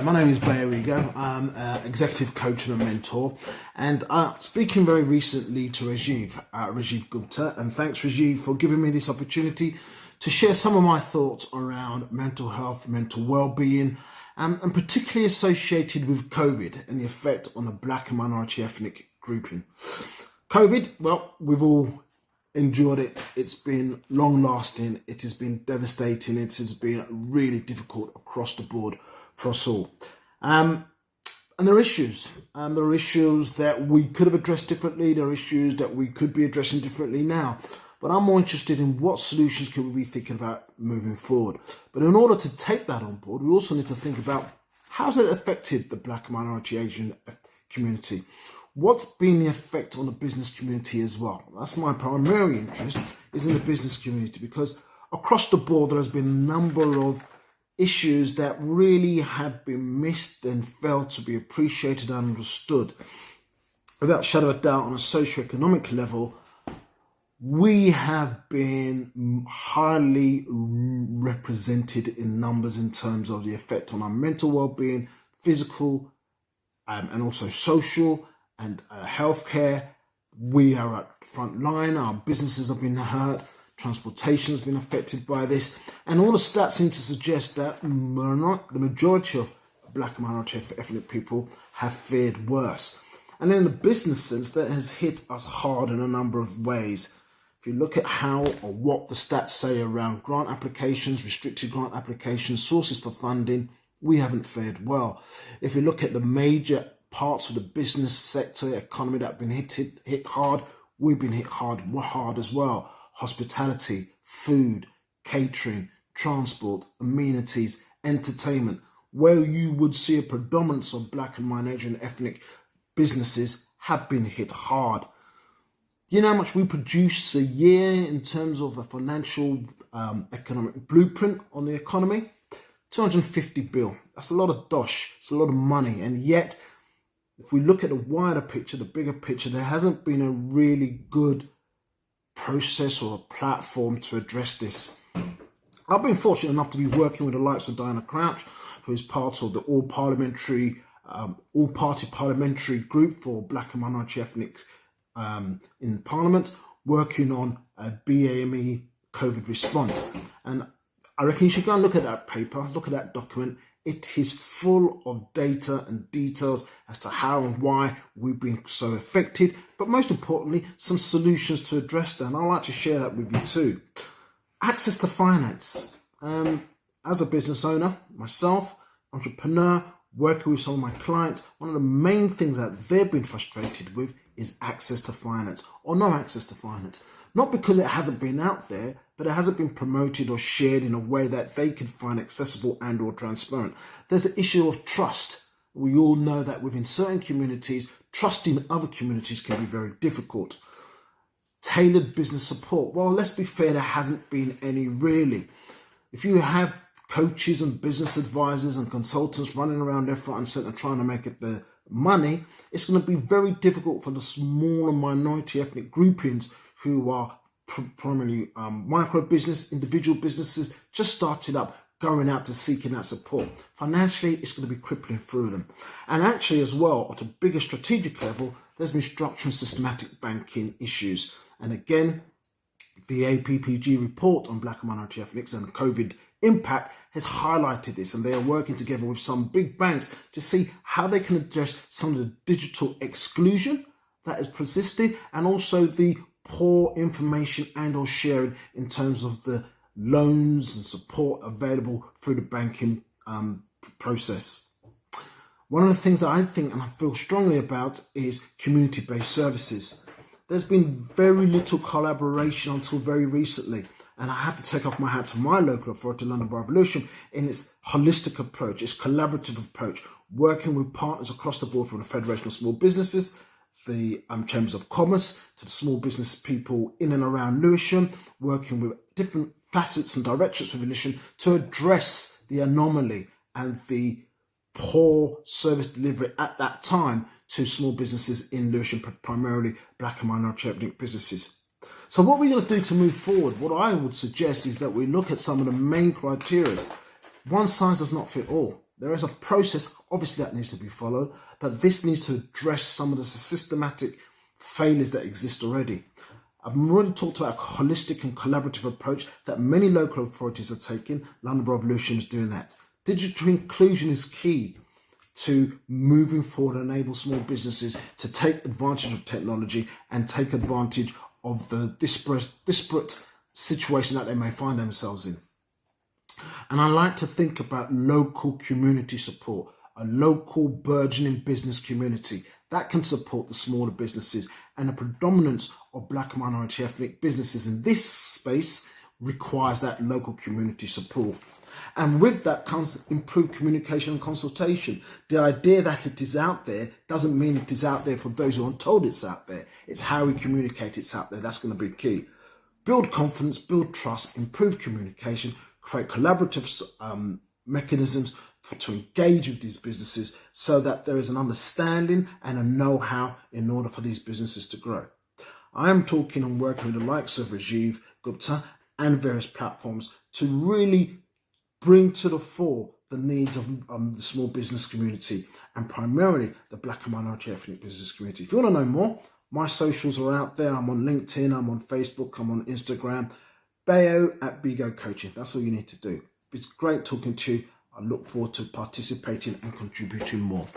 Hi, my name is Bayo Igoh. I'm an executive coach and a mentor, and speaking very recently to Rajiv Gupta, and thanks Rajiv for giving me this opportunity to share some of my thoughts around mental health, mental well-being, and particularly associated with COVID and the effect on the Black and minority ethnic grouping. COVID, well, we've all endured it. It's been long-lasting. It has been devastating. It has been really difficult across the board for us all. And there are issues. There are issues that we could have addressed differently. There are issues that we could be addressing differently now. But I'm more interested in what solutions could we be thinking about moving forward. But in order to take that on board, we also need to think about how's it affected the Black and minority Asian community. What's been the effect on the business community as well? That's my primary interest, is in the business community, because across the board there has been a number of issues that really have been missed and failed to be appreciated and understood. Without shadow of a doubt, on a socio-economic level, we have been highly represented in numbers in terms of the effect on our mental well-being, physical, and also social and healthcare. We are at the front line. Our businesses have been hurt. Transportation has been affected by this, and all the stats seem to suggest that the majority of Black and minority ethnic people have fared worse. And in the business sense, that has hit us hard in a number of ways. If you look at how or what the stats say around grant applications, restricted grant applications, sources for funding, we haven't fared well. If you look at the major parts of the business sector, economy that have been hit hard, we've been hit hard as well. Hospitality, food, catering, transport, amenities, entertainment, where you would see a predominance of Black and minority ethnic businesses have been hit hard. Do you know how much we produce a year in terms of a financial economic blueprint on the economy? 250 bill. That's a lot of dosh. It's a lot of money. And yet, if we look at the wider picture, the bigger picture, there hasn't been a really good process or a platform to address this. I've been fortunate enough to be working with the likes of Diana Crouch, who is part of the all-party parliamentary group for Black and minority ethnics in Parliament, working on a BAME COVID response. And I reckon you should go and look at that paper, look at that document. It is full of data and details as to how and why we've been so affected, but most importantly, some solutions to address that. And I'd like to share that with you too. Access to finance. As a business owner, myself, entrepreneur, working with some of my clients, one of the main things that they've been frustrated with is access to finance, or no access to finance. Not because it hasn't been out there, but it hasn't been promoted or shared in a way that they could find accessible and or transparent. There's the issue of trust. We all know that within certain communities, trusting other communities can be very difficult. Tailored business support. Well, let's be fair, there hasn't been any really. If you have coaches and business advisors and consultants running around left, right and centre trying to make it the money, it's going to be very difficult for the smaller minority ethnic groupings who are primarily micro business, individual businesses, just started up, going out to seeking that support. Financially, it's going to be crippling through them. And actually as well, at a bigger strategic level, there's been structural and systematic banking issues. And again, the APPG report on Black and minority ethnics and COVID impact has highlighted this, and they are working together with some big banks to see how they can address some of the digital exclusion that has persisted, and also the poor information and or sharing in terms of the loans and support available through the banking process. One of the things that I think and I feel strongly about is community-based services. There's been very little collaboration until very recently, and I have to take off my hat to my local authority, London Borough of Lewisham, in its holistic approach, its collaborative approach, working with partners across the board from the Federation of Small Businesses, the Chambers of Commerce, to the small business people in and around Lewisham, working with different facets and directorates within Lewisham to address the anomaly and the poor service delivery at that time to small businesses in Lewisham, primarily Black and minority ethnic businesses. So what we're going to do to move forward, what I would suggest is that we look at some of the main criteria. One size does not fit all. There is a process, obviously, that needs to be followed, but this needs to address some of the systematic failures that exist already. I've already talked about a holistic and collaborative approach that many local authorities are taking. London Revolution is doing that. Digital inclusion is key to moving forward and enable small businesses to take advantage of technology and take advantage of the disparate situation that they may find themselves in. And I like to think about local community support, a local burgeoning business community that can support the smaller businesses, and the predominance of black and minority ethnic businesses in this space requires that local community support. And with that comes improved communication and consultation. The idea that it is out there doesn't mean it is out there for those who aren't told it's out there. It's how we communicate it's out there. That's going to be key. Build confidence, build trust, improve communication, create collaborative mechanisms to engage with these businesses so that there is an understanding and a know-how in order for these businesses to grow. I am talking and working with the likes of Rajiv Gupta and various platforms to really bring to the fore the needs of the small business community, and primarily the black and minority ethnic business community. If you want to know more, my socials are out there. I'm on LinkedIn, I'm on Facebook, I'm on Instagram. Bayo at Igoh Coaching. That's all you need to do. It's great talking to you. I look forward to participating and contributing more.